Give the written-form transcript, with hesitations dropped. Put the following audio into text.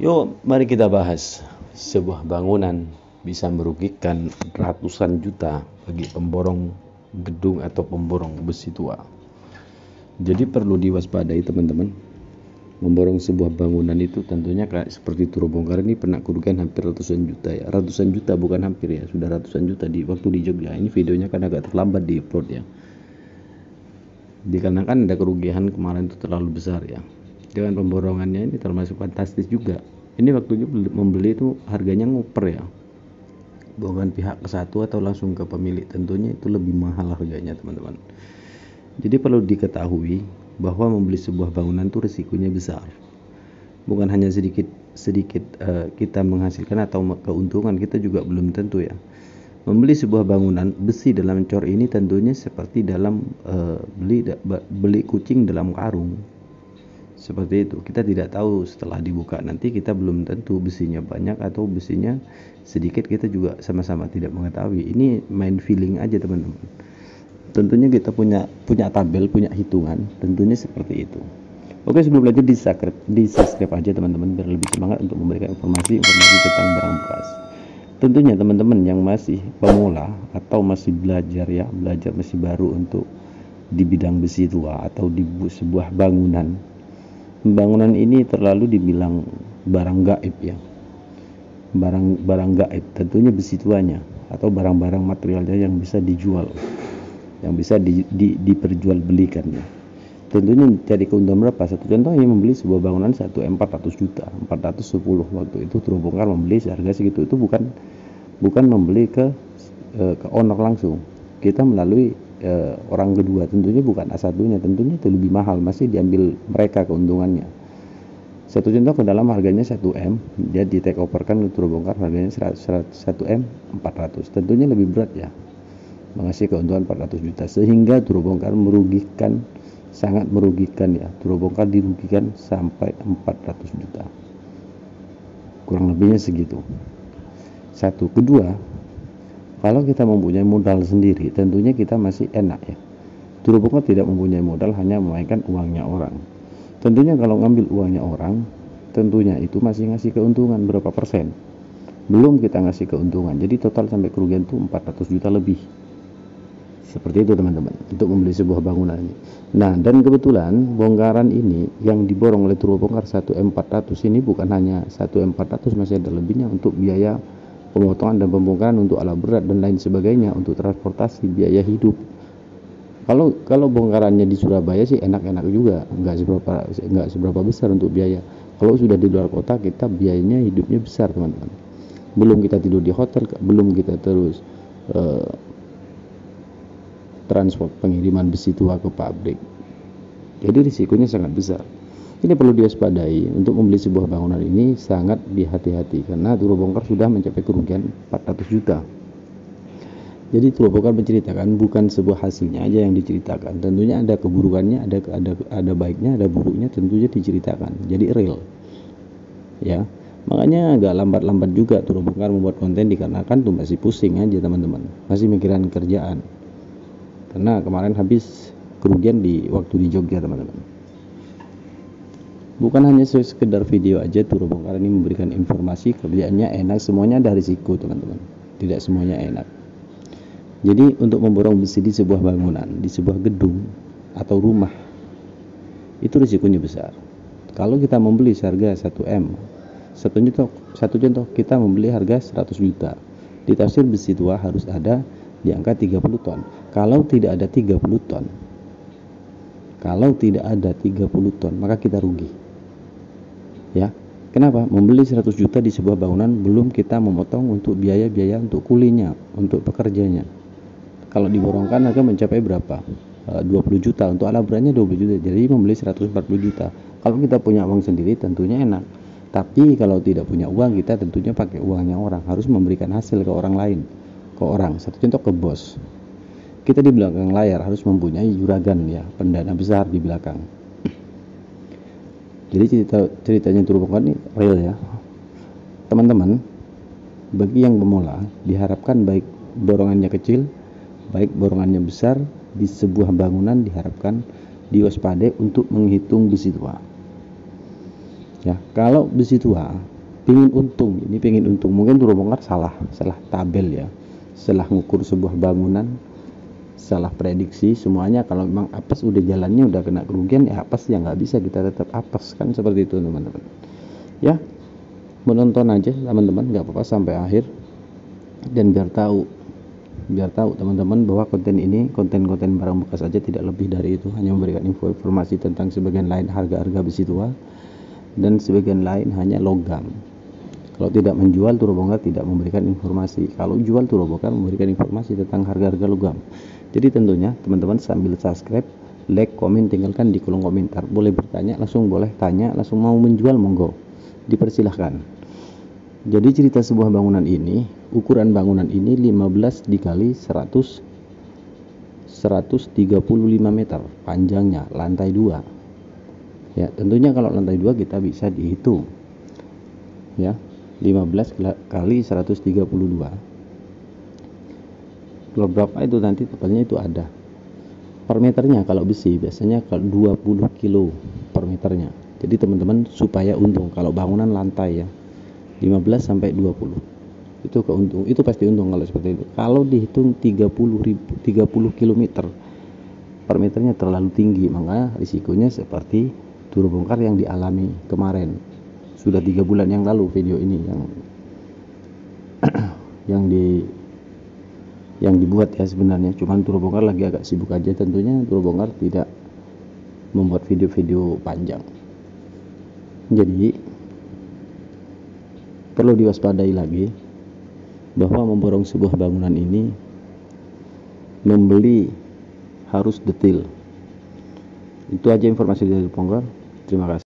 Yuk, mari kita bahas. Sebuah bangunan bisa merugikan ratusan juta bagi pemborong gedung atau pemborong besi tua. Jadi perlu diwaspadai teman-teman. Memborong sebuah bangunan itu tentunya kayak seperti Turo Bongkar ini pernah kerugian hampir ratusan juta ya. Ratusan juta bukan hampir ya, sudah ratusan juta di waktu di Jogja. Ini videonya kan agak terlambat di upload ya. Dikarenakan ada kerugian kemarin itu terlalu besar ya. Dengan pemborongannya ini termasuk fantastis juga. Ini waktunya membeli itu harganya ngoper ya, bukan pihak ke satu atau langsung ke pemilik, tentunya itu lebih mahal harganya teman-teman. Jadi perlu diketahui bahwa membeli sebuah bangunan itu risikonya besar, bukan hanya sedikit kita menghasilkan atau keuntungan, kita juga belum tentu ya. Membeli sebuah bangunan besi dalam cor ini tentunya seperti dalam beli kucing dalam karung. Seperti itu, kita tidak tahu setelah dibuka nanti, kita belum tentu besinya banyak atau besinya sedikit, kita juga sama-sama tidak mengetahui. Ini main feeling aja teman-teman. Tentunya kita punya tabel, punya hitungan, tentunya seperti itu. Oke, sebelum lanjut di subscribe aja teman-teman biar lebih semangat untuk memberikan informasi tentang barang bekas. Tentunya teman-teman yang masih pemula atau masih belajar masih baru untuk di bidang besi tua atau di sebuah bangunan ini terlalu dibilang barang gaib ya, barang gaib, tentunya besi tuanya atau barang-barang materialnya yang bisa dijual, yang bisa diperjualbelikan ya. Tentunya cari keuntungan berapa? Satu contoh yang membeli sebuah bangunan 1M 400 juta, 410 waktu itu Turo Bongkar membeli seharga segitu. Itu bukan membeli ke owner langsung, kita melalui orang kedua, tentunya bukan A1-nya, tentunya itu lebih mahal, masih diambil mereka keuntungannya. Satu contoh ke dalam harganya 1M, dia di take over kan Turo Bongkar harganya 1M 400, tentunya lebih berat ya, mengasih keuntungan 400 juta, sehingga Turo Bongkar sangat merugikan ya. Turo Bongkar dirugikan sampai 400 juta, kurang lebihnya segitu. Satu. Kedua, kalau kita mempunyai modal sendiri, tentunya kita masih enak ya. Turo Bongkar tidak mempunyai modal, hanya memainkan uangnya orang. Tentunya kalau ngambil uangnya orang, tentunya itu masih ngasih keuntungan berapa persen. Belum kita ngasih keuntungan, jadi total sampai kerugian itu 400 juta lebih. Seperti itu teman-teman, untuk membeli sebuah bangunan ini. Nah, dan kebetulan bongkaran ini yang diborong oleh Turo Bongkar 1M 400 ini bukan hanya 1M 400, masih ada lebihnya untuk biaya pemotongan dan pembongkaran, untuk alat berat dan lain sebagainya, untuk transportasi, biaya hidup. Kalau bongkarannya di Surabaya sih enak-enak juga, nggak seberapa besar untuk biaya. Kalau sudah di luar kota, kita biayanya hidupnya besar teman-teman. Belum kita tidur di hotel, belum kita terus transport pengiriman besi tua ke pabrik. Jadi risikonya sangat besar. Ini perlu diwaspadai. Untuk membeli sebuah bangunan ini sangat dihati-hati, karena Turo Bongkar sudah mencapai kerugian 400 juta. Jadi Turo Bongkar menceritakan bukan sebuah hasilnya aja yang diceritakan, tentunya ada keburukannya, ada baiknya, ada buruknya, tentunya diceritakan. Jadi real ya. Makanya agak lambat-lambat juga Turo Bongkar membuat konten, dikarenakan tuh masih pusing aja teman-teman, masih mikiran kerjaan, karena kemarin habis kerugian di waktu di Jogja teman-teman. Bukan hanya sekedar video aja, Turo Bongkar ini memberikan informasi, kerjaannya enak, semuanya ada risiko teman-teman, tidak semuanya enak. Jadi untuk memborong besi di sebuah bangunan, di sebuah gedung atau rumah, itu risikonya besar. Kalau kita membeli seharga 1M, satu contoh kita membeli harga 100 juta, di tafsir besi tua harus ada di angka 30 ton. Kalau tidak ada 30 ton, maka kita rugi ya. Kenapa? Membeli 100 juta di sebuah bangunan, belum kita memotong untuk biaya-biaya untuk kulinya, untuk pekerjanya. Kalau diborongkan harga mencapai berapa? 20 juta, untuk alat beratnya 20 juta, jadi membeli 140 juta. Kalau kita punya uang sendiri tentunya enak, tapi kalau tidak punya uang, kita tentunya pakai uangnya orang, harus memberikan hasil ke orang lain, satu contoh ke bos. Kita di belakang layar harus mempunyai juragan ya, pendana besar di belakang. Jadi ceritanya Turo Bongkar ini real ya teman-teman. Bagi yang pemula, diharapkan baik borongannya kecil, baik borongannya besar, di sebuah bangunan diharapkan diwaspadai untuk menghitung besi tua. Ya, kalau besi tua pingin untung, mungkin turun bongkar salah tabel ya, salah ngukur sebuah bangunan, salah prediksi semuanya. Kalau memang apes udah jalannya udah kena kerugian ya apes ya, nggak bisa kita tetap apes kan, seperti itu teman-teman ya. Menonton aja teman-teman, nggak apa-apa sampai akhir, dan biar tahu teman-teman bahwa konten ini konten barang bekas aja, tidak lebih dari itu, hanya memberikan informasi tentang sebagian lain harga-harga besi tua, dan sebagian lain hanya logam. Kalau tidak menjual, Turo Bongkar tidak memberikan informasi. Kalau jual, Turo Bongkar memberikan informasi tentang harga-harga logam. Jadi tentunya teman-teman sambil subscribe, like, komen, tinggalkan di kolom komentar. Boleh bertanya, langsung boleh tanya, langsung mau menjual, monggo, dipersilahkan. Jadi cerita sebuah bangunan ini, ukuran bangunan ini 15 dikali 135 meter panjangnya, lantai 2 ya. Tentunya kalau lantai 2 kita bisa dihitung ya, 15 kali 132 berapa itu, nanti totalnya itu ada per meternya. Kalau besi biasanya kalau 20 kilo per meternya. Jadi teman-teman supaya untung, kalau bangunan lantai ya 15 sampai 20 itu keuntung, itu pasti untung kalau seperti itu. Kalau dihitung 30 km per meternya terlalu tinggi, maka risikonya seperti Turo Bongkar yang dialami kemarin, sudah 3 bulan yang lalu video ini yang dibuat ya. Sebenarnya cuman Turo Bongkar lagi agak sibuk aja, tentunya Turo Bongkar tidak membuat video-video panjang. Jadi perlu diwaspadai lagi bahwa memborong sebuah bangunan ini, membeli harus detail. Itu aja informasi dari Bongkar. Terima kasih.